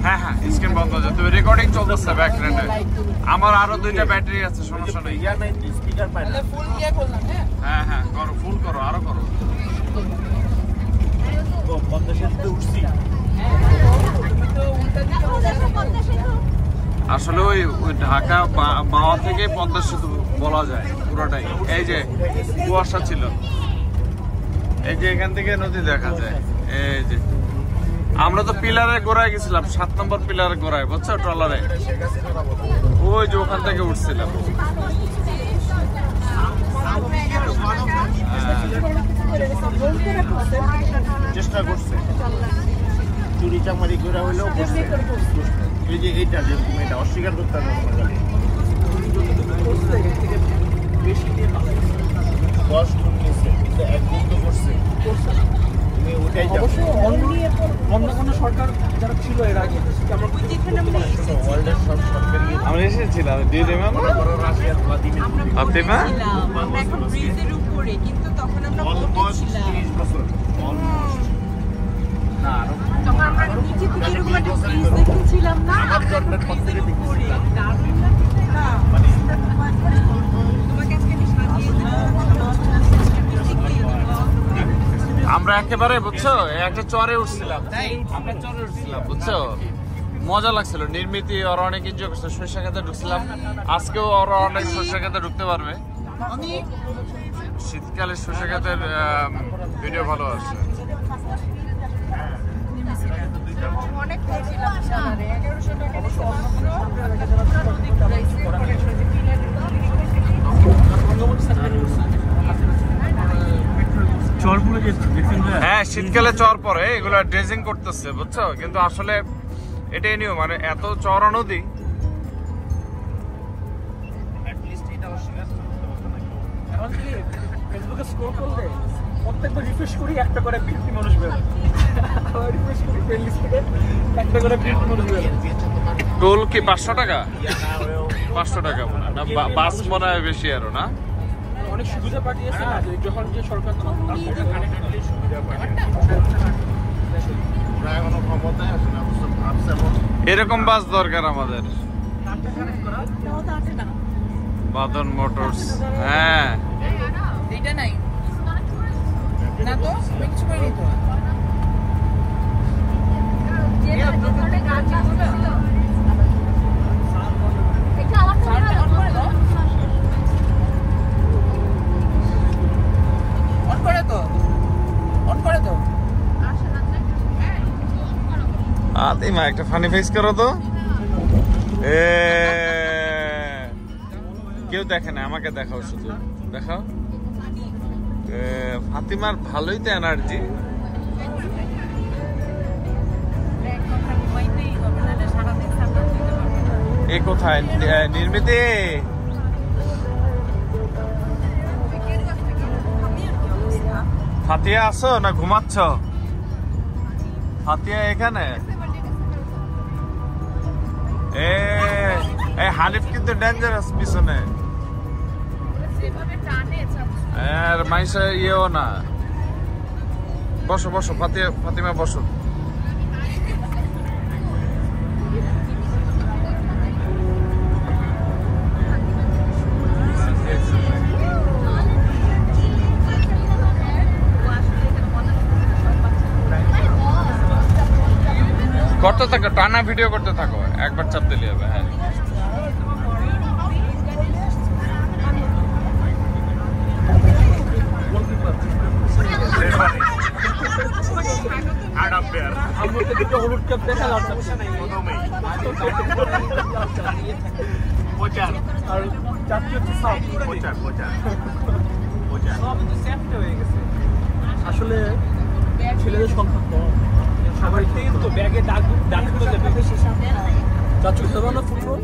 হ্যাঁ হ্যাঁ স্ক্রিন বন্ধ হয়ে যায়। তুমি রেকর্ডিং চলতেছে ব্যাকগ্রাউন্ডে। আমার আরো 2টা ব্যাটারি আছে, সমস্যা নেই। হ্যাঁ হ্যাঁ করো, ফুল করো, আরো করো। আসলে ওই ঢাকা বাওয়া থেকে পদ্মা সেতু বলা যায় পুরোটাই। এই যে কুয়াশা ছিল, এই যে এখান থেকে নদী দেখা যায়। এই যে আমরা তো পিলারে গোড়ায় গেছিলাম, 7 নম্বর পিলারে গোড়ায়, বুঝছো, ট্রলারে। ওই যে ওখান থেকে উঠছিলাম। চেষ্টা করছে চুরি চামারি করে হইলেও এই যে এইটা যে এটা অস্বীকার করতে হবে। দশ গুণ নিয়েছে কিন্তু এক গুণ তো করছে। অন্য কোনো সরকার যারা ছিল এর আগে আমরা এসেছিলাম রাশিয়ার ফাতিমা। আমরা এখন ব্রিজের উপরে, কিন্তু তখন আমরা বোটে ছিলাম। 30 বছর না তখন আমরা নিচে থেকে এরকম একটা ব্রিজ দেখেছিলাম না, আমরা এখন ব্রিজের উপরে। দারুণ লাগছে না? তোমাকে আজকে আমি সাজিয়ে আমরা একেবারে, বুঝছো, একটা চরে উঠছিলাম। আমরা চরে উঠছিলাম, বুঝছো, মজা লাগছিল। নির্মিতি ওরা অনেক এনজয় করছে। সরিষা খেতে ঢুকছিলাম, আজকেও ওরা অনেক সরিষা খেতে ঢুকতে পারবে। শীতকালে সরিষা খেতের ভিডিও ভালো আসছে। অনেক খেয়েছিলাম সারারে, 1100 টাকা হ্যাঁ শীতকালে চর পরে এগুলা ড্রেজিং করতেছে, বুঝছো, কিন্তু আসলে এটাই নিয়ম। মানে এত চওড়া নদী। ফেসবুকে স্ক্রল করলে প্রত্যেকবার রিফ্রেশ করি একটা করে বিউটি মানুষ বেরোয়, আবার রিফ্রেশ করি ফ্রেন্ড লিস্ট থেকে একটা করে বিউটি মানুষ বেরোয়। টোল কি 500 টাকা? 500 টাকা মনে হয় না, বাস মনে হয় বেশি আরো না। অনেক সুবিধা পাঠিয়েছে না, যখন যে সরকার এরকম বাস দরকার আমাদের। বাদন মোটরস, হ্যাঁ এটা নাই না তো, কিছু করিনি তো। মা একটা ফানি ফেস করো তো। কেউ দেখে না, আমাকে দেখাও, শুধু দেখাও। ফাতিমার ভালোই তো এনার্জি। এ কোথায় নির্মিতি? ফাতিয়া আছো না ঘুমাচ্ছ? ফাতিয়া এখানে। হানিফ কিন্তু ডেঞ্জারাস পিছনে। আর মাইসা ইয়েও না। বসো বসো ফাতিমা বসো। করতে থাকো, টানা ভিডিও করতে থাকো, একবার চাপ দিলে হবে। হ্যাঁ হলুদ কাপ দেখা যাচ্ছে আর চাচ্ছি হচ্ছে আসলে ছেলেদের সংখ্যা কম, সবাই কিন্তু ব্যাগে ডাক দেবে। চাচ্ছু খেলো না ফুটবল?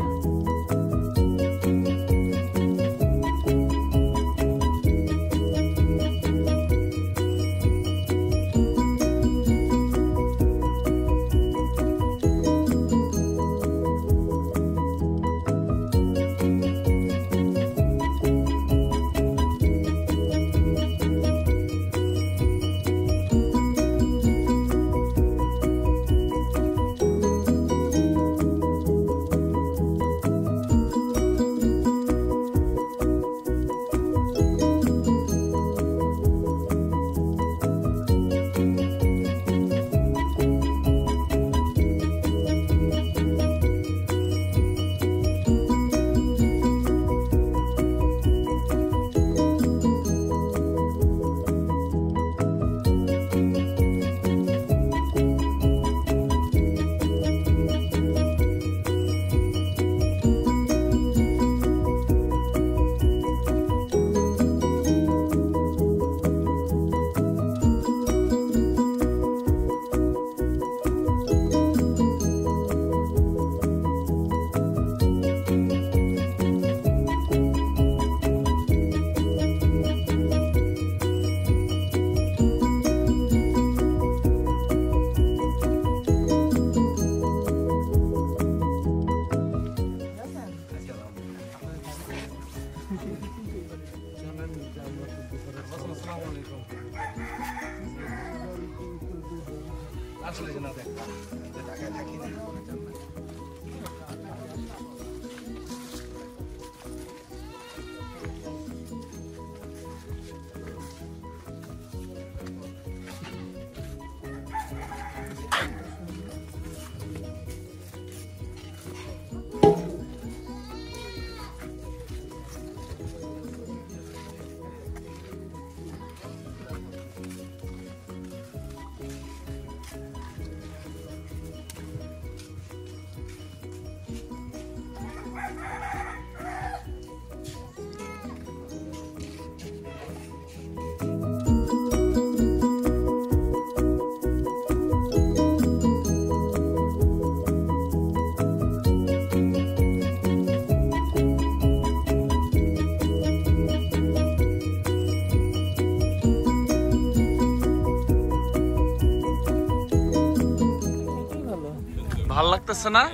ভাল লাগতেছে না?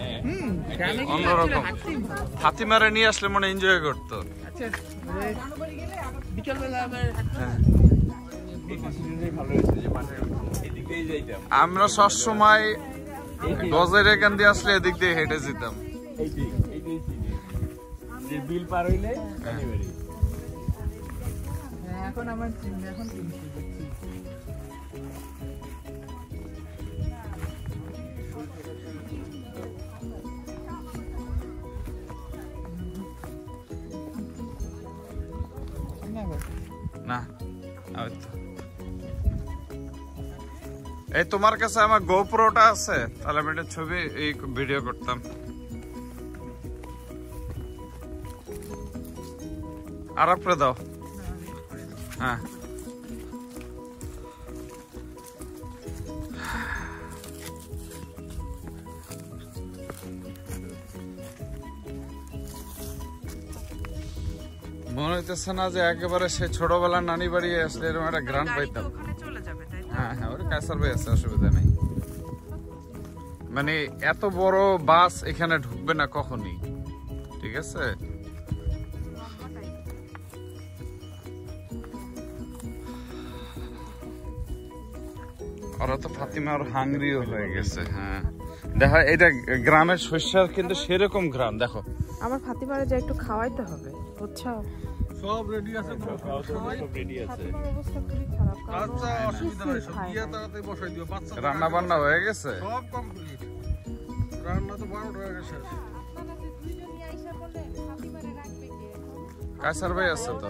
অন্যরকম। ফাতিমারে নিয়ে আসলে মনে এনজয় করতো। আমরা সবসময় গজের এখান দিয়ে আসলে এদিক দিয়ে হেঁটে যেতাম। বিল পার হইলে এখন আমার এখন না এই তোমার কাছে আমার গোপ্রোটা আছে, তাহলে আমি একটা ছবি এই ভিডিও করতাম। আর আপরে দাও। হ্যাঁ মনে হইতেছে না যে একেবারে সে ছোটবেলার নানি বাড়ি আসলে এরকম একটা গ্রান্ড পাইতাম। হ্যাঁ হ্যাঁ, ওর কাইসার ভাই আছে, অসুবিধা নেই। মানে এত বড় বাস এখানে ঢুকবে না কখনই, ঠিক আছে? ওরা তো ফাতিমা আর হাংরিও হয়ে গেছে। হ্যাঁ দেখো, এটা গ্রামের শস্যের কিন্তু সেরকম গ্রাম। দেখো আমার ফাতিমারে যা একটু খাওয়াইতে হবে, বুঝছো? সব রেডি আছে, সব রেডি আছে। ফাতিমার অবস্থা খুবই খারাপ। আচ্ছা, অসুবিধা নাই, সব দিয়ে তাড়াতাড়ি বসাই দিও। বাচ্চা রান্না বান্না হয়ে গেছে, সব কমপ্লিট। রান্না তো 12টা হয়ে গেছে। কাইসার ভাই আছে তো?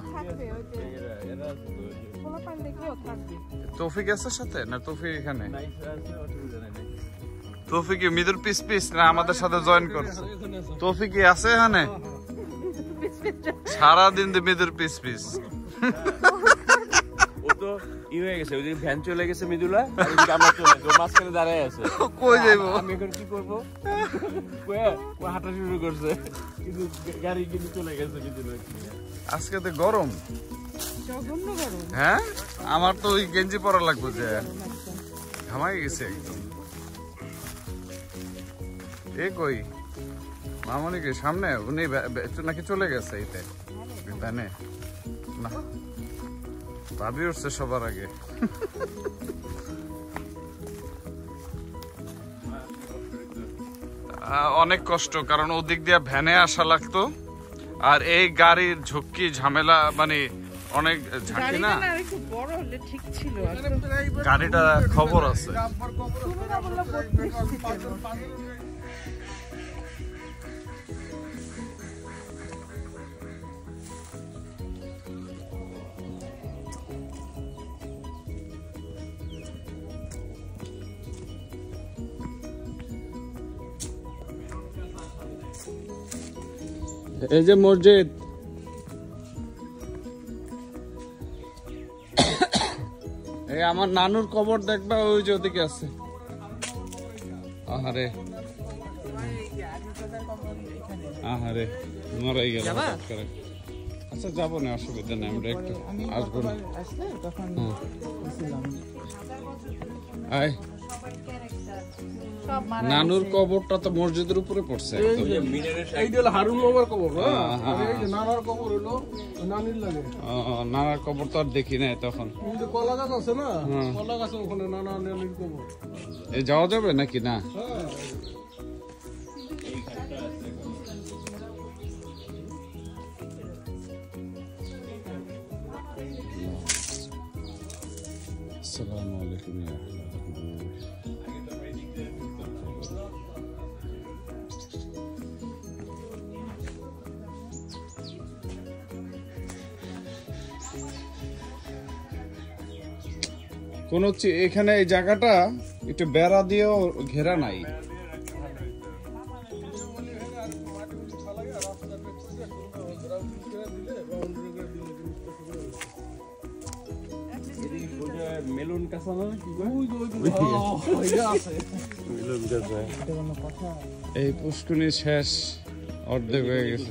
তৌফিক আছে সাথে না? তৌফিক এখানে? তৌফিক মিদুর পিস পিস না আমাদের সাথে জয়েন করছে? তৌফিক আছে এখানে? সারাদিন মিদুর পিস পিস। ও তো ই হয়ে গেছে, ওই যে ভ্যান চলে গেছে মিদুলা, আমরা চলে গেছে, মাঝখানে দাঁড়ায় আছে। কই যাইবো? আমি এখন কি করবো? ও হাঁটা শুরু করছে, কিন্তু গাড়ি কিন্তু চলে গেছে মিদুলা। আজকে তো গরম, হ্যাঁ? আমার তো ওই গেঞ্জি পরা লাগবে, যে ঘামাই গেছে একদম। এ কই মামনি কি সামনে? উনি নাকি চলে গেছে এইটা ভ্যানে? না, ভাবি উঠছে সবার আগে। অনেক কষ্ট, কারণ ওদিক দিয়ে ভ্যানে আসা লাগতো, আর এই গাড়ির ঝুঁকি ঝামেলা, মানে অনেক ঝাঁকি না। গাড়িটা খবর আছে। এই যে মসজিদ, এই আমার নানুর কবর দেখবা, ওই যে ওদিকে আছে। আহারে আহারে মরাই গেল। আচ্ছা যাবো না, অসুবিধা নেই, আমরা একটু আসবো না। আসলে তখন ছিলাম আয় সব মারা নানুর কবরটা তো মসজিদের উপরে পড়ছে একদম। এই হলো হারুন মামার কবর, হ্যাঁ আর এই যে নানার কবর হলো নানির লাগে। নানার কবর তো আর দেখি নাই তখন। ওই যে কলা গাছ আছে না, কলা গাছের ওখানে নানা নানির কবর। এই যাওয়া যাবে নাকি না? হ্যাঁ আসসালামু আলাইকুম ইয়া আহলাল কোন এখানে এই জায়গাটা একটু বেড়া দিয়েও ঘেরা নাই। মেলুন কাঁচা না কি কয়? মেলুন কাঁচা। এই পুষ্কুনি শেষ, অর্ধেক হয়ে গেছে।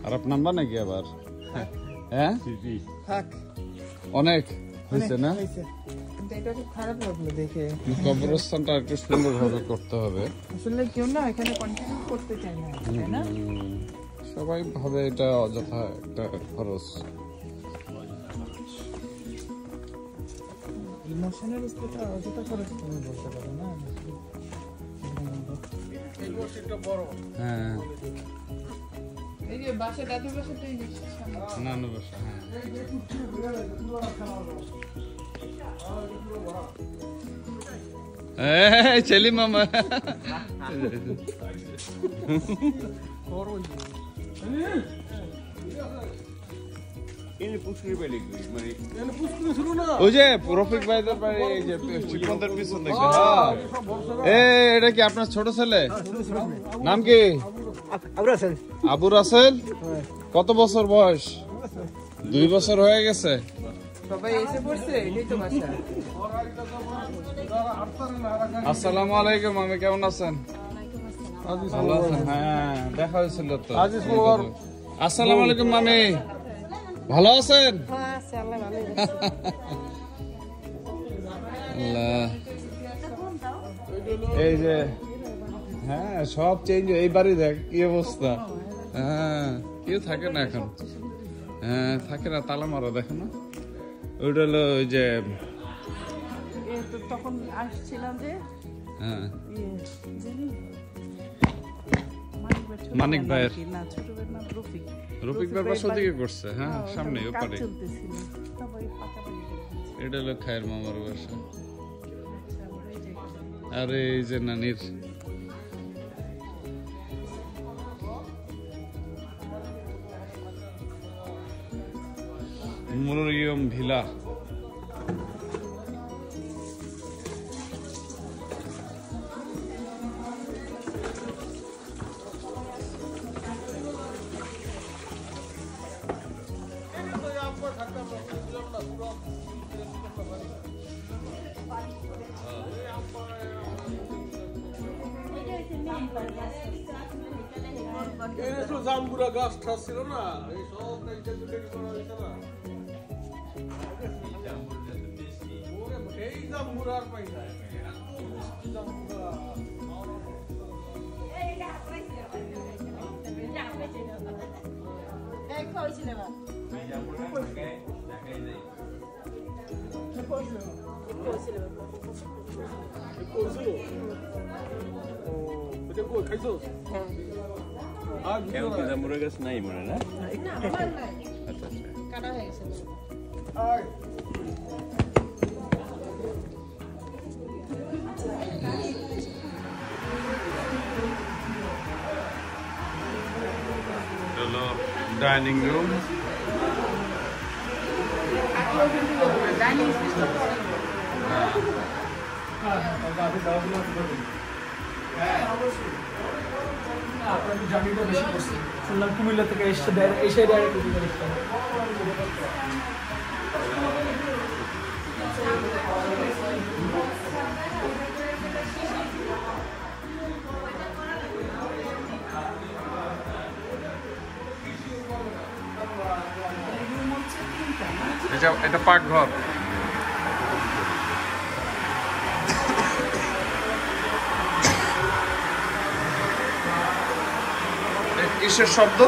আর আপনার নাম্বার নাকি আবার? হ্যাঁ থাক অনেক হয়েছে না? হয়েছে কিন্তু এটা খুব খারাপ লাগলো দেখে। কবরস্থানটা একটু সুন্দর ভাবে করতে হবে। আসলে কেউ না এখানে কন্টিনিউ করতে চায় না, তাই না? সবাই ভাবে এটা অযথা একটা খরচ। ইমোশনাল স্টেটটা অযথা খরচ তুমি বলতে পারো না। এই মসজিদটা বড়। হ্যাঁ এই যে বাসা দাদুর বাসা তো এই যে নানু বাসা, হ্যাঁ চেলি মামা। এই পুষ্করি পেলে কি মানে এখানে পুষ্করি ছিল না, ওই যে রফিক ভাইদের বাড়ি, এই যে চিকমন্দের পিছন দেখে। এটা কি আপনার ছোট ছেলে? নাম কি? আবু রাসেল। কত বছর বয়স? 2 বছর হয়ে গেছে। সবাই এসে পড়ছে, এটাই তো বাসা। আসসালামু আলাইকুম, আমি কেমন আছেন? ভালো আছেন? হ্যাঁ দেখা হয়েছিল তো। আসসালামু আলাইকুম মামি, ভালো আছেন? আল্লাহ, এই যে হ্যাঁ সব চেঞ্জ। এই বাড়ি দেখ কি অবস্থা। হ্যাঁ কেউ থাকে না এখন, হ্যাঁ থাকে না, তালা মারা দেখো না। ওইটা হলো ওই যে তখন আসছিলাম যে হ্যাঁ মানিক ভাইয়ের, না ছোট ভাইয়ের নাম রফিক। রফিক ভাইয়ের বাসা দিকে করছে। হ্যাঁ সামনে ওপারে। চলতেছিল সবাই পাকাপাকি করে। এটা হলো খায়ের মামার বাসা। আর এই যে নানির মুরগিয়ম ভিলা। এই যে জামগুড়া গাছ ঠাস ছিল না, এই সব তৈরি করা হয়েছে না। এই জামগুড়া আর পাই না, জামগুড়া খাইছো? কেমন কি জামুরা গাছ নাই মনে না? আচ্ছা আচ্ছা কাটা হয়ে গেছে। হলো ডাইনিং রুম। জার্নিটা বেশি করছি, শুনলাম কুমিল্লা থেকে এসে ডাইরেক্ট এটা পাকঘর। কিসের শব্দ?